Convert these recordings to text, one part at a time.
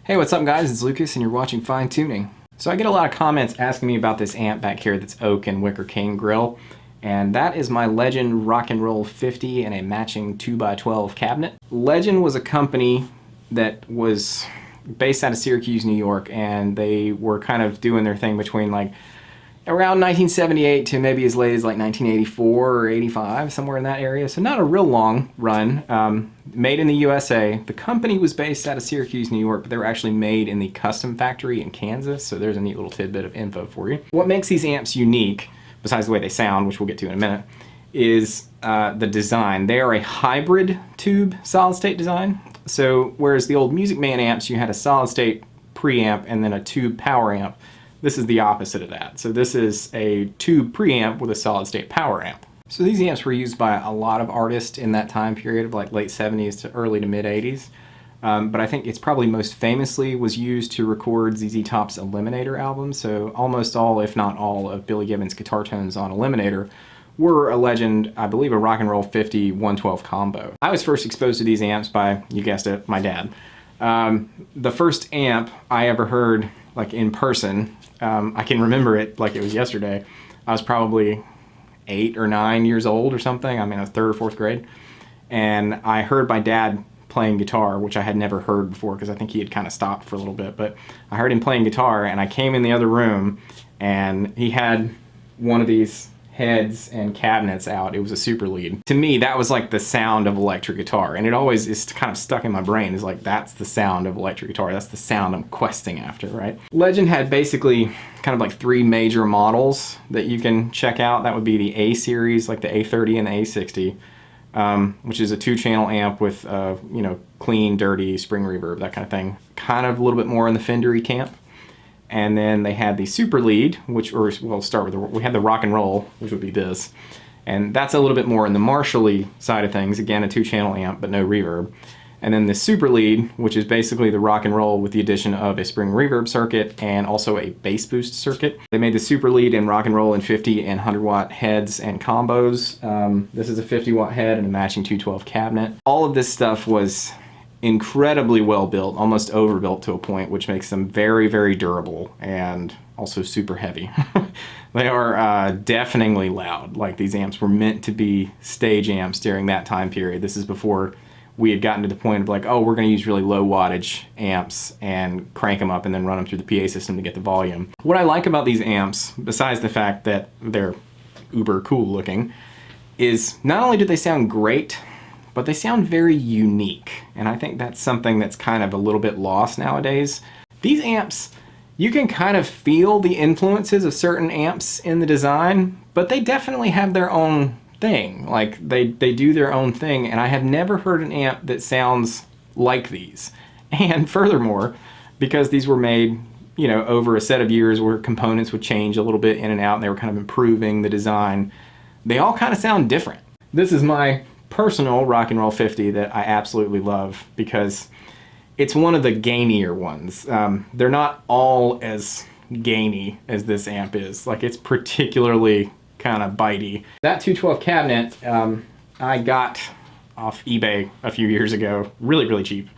Hey, what's up guys? It's Lucas and you're watching Fine Tuning. So I get a lot of comments asking me about this amp back here that's oak and wicker cane grill, and that is my Legend Rock and Roll 50 and a matching 2x12 cabinet. Legend was a company that was based out of Syracuse, New York, and they were kind of doing their thing between like around 1978 to maybe as late as like 1984 or 85, somewhere in that area. So not a real long run. Made in the USA. The company was based out of Syracuse, New York, but they were actually made in the custom factory in Kansas. So there's a neat little tidbit of info for you. What makes these amps unique, besides the way they sound, which we'll get to in a minute, is the design. They are a hybrid tube solid state design. So whereas the old Music Man amps, you had a solid state preamp and then a tube power amp, this is the opposite of that. So this is a tube preamp with a solid state power amp. So these amps were used by a lot of artists in that time period of like late 70s to early to mid 80s. But I think it's probably most famously was used to record ZZ Top's Eliminator album. So almost all, if not all, of Billy Gibbons' guitar tones on Eliminator were a Legend, I believe, a Rock and Roll 50 112 combo. I was first exposed to these amps by, you guessed it, my dad. The first amp I ever heard like in person, I can remember it like it was yesterday. I was probably 8 or 9 years old or something. I mean, I was 3rd or 4th grade. And I heard my dad playing guitar, which I had never heard before because I think he had kind of stopped for a little bit. But I heard him playing guitar and I came in the other room and he had one of these heads and cabinets out. It was a super lead. To me, that was like the sound of electric guitar, and it always is kind of stuck in my brain. Is like, that's the sound of electric guitar. That's the sound I'm questing after, right? Legend had basically kind of like 3 major models that you can check out. That would be the A series, like the A30 and the A60, which is a 2-channel amp with you know, clean, dirty spring reverb, that kind of thing. Kind of a little bit more in the Fendery camp. And then they had the Super Lead, which, or we'll start with we had the Rock and Roll, which would be this. And that's a little bit more in the Marshall-y side of things. Again, a 2-channel amp, but no reverb. And then the Super Lead, which is basically the Rock and Roll with the addition of a spring reverb circuit and also a bass boost circuit. They made the Super Lead in Rock and Roll in 50 and 100 watt heads and combos. This is a 50 watt head and a matching 212 cabinet. All of this stuff was incredibly well built, almost overbuilt to a point, which makes them very, very durable and also super heavy. They are deafeningly loud. Like, these amps were meant to be stage amps during that time period. This is before we had gotten to the point of like, oh, we're going to use really low wattage amps and crank them up and then run them through the PA system to get the volume. What I like about these amps, besides the fact that they're uber cool looking, is not only do they sound great, but they sound very unique, and I think that's something that's kind of a little bit lost nowadays. These amps, you can kind of feel the influences of certain amps in the design, but they definitely have their own thing. Like, they do their own thing, and I have never heard an amp that sounds like these. And furthermore, because these were made, you know, over a set of years where components would change a little bit in and out, and they were kind of improving the design, they all kind of sound different. This is my personal Rock and Roll 50 that I absolutely love because it's one of the gainier ones. They're not all as gainy as this amp is. Like, it's particularly kind of bitey. That 212 cabinet I got off eBay a few years ago, really, really cheap.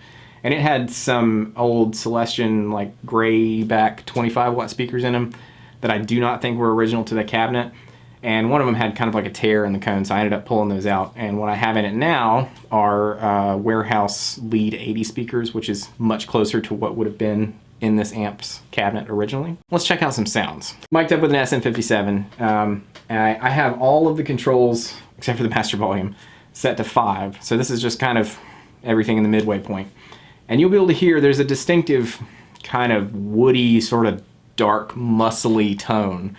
And it had some old Celestion, like, gray back 25 watt speakers in them that I do not think were original to the cabinet. And one of them had kind of like a tear in the cone, so I ended up pulling those out. And what I have in it now are Warehouse Lead 80 speakers, which is much closer to what would have been in this amp's cabinet originally. Let's check out some sounds. Mic'd up with an SM57. I have all of the controls, except for the master volume, set to 5. So this is just kind of everything in the midway point. And you'll be able to hear there's a distinctive kind of woody, sort of dark, muscly tone.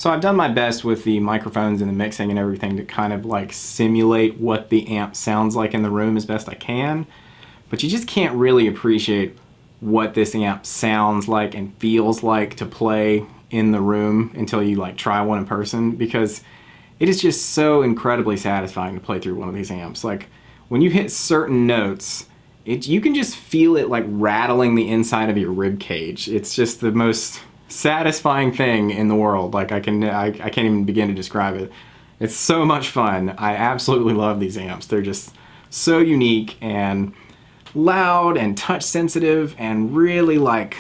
So I've done my best with the microphones and the mixing and everything to kind of like simulate what the amp sounds like in the room as best I can, but you just can't really appreciate what this amp sounds like and feels like to play in the room until you like try one in person, because it is just so incredibly satisfying to play through one of these amps. Like when you hit certain notes, you can just feel it like rattling the inside of your rib cage. It's just the most satisfying thing in the world. Like I can't even begin to describe it. It's so much fun. I absolutely love these amps. They're just so unique and loud and touch sensitive and really like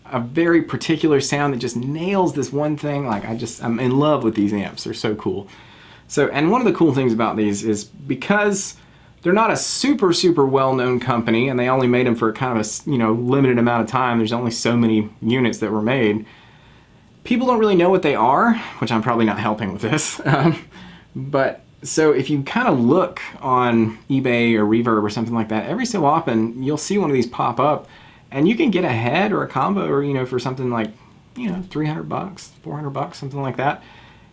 a very particular sound that just nails this one thing. Like I'm in love with these amps. They're so cool. So, and one of the cool things about these is because they're not a super well-known company and they only made them for kind of a limited amount of time. There's only so many units that were made. People don't really know what they are, which I'm probably not helping with this. But so if you kind of look on eBay or Reverb or something like that, every so often you'll see one of these pop up and you can get a head or a combo or, for something like, $300, $400, something like that.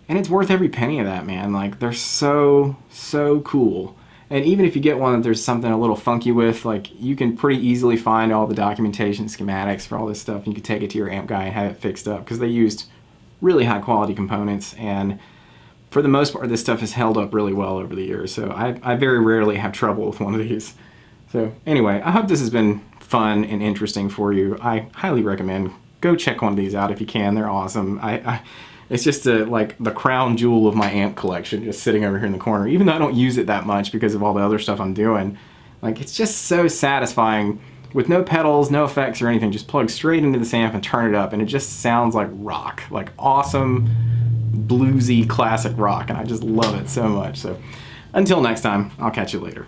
And it's worth every penny of that, man. Like they're so cool. And even if you get one that there's something a little funky with, like you can pretty easily find all the documentation schematics for all this stuff. And you can take it to your amp guy and have it fixed up because they used really high quality components. And for the most part, this stuff has held up really well over the years. So I very rarely have trouble with one of these. So anyway, I hope this has been fun and interesting for you. I highly recommend go check one of these out if you can. They're awesome. It's just like the crown jewel of my amp collection, just sitting over here in the corner. Even though I don't use it that much because of all the other stuff I'm doing, like it's just so satisfying with no pedals, no effects or anything. Just plug straight into this amp and turn it up, and it just sounds like rock, like awesome, bluesy, classic rock, and I just love it so much. So until next time, I'll catch you later.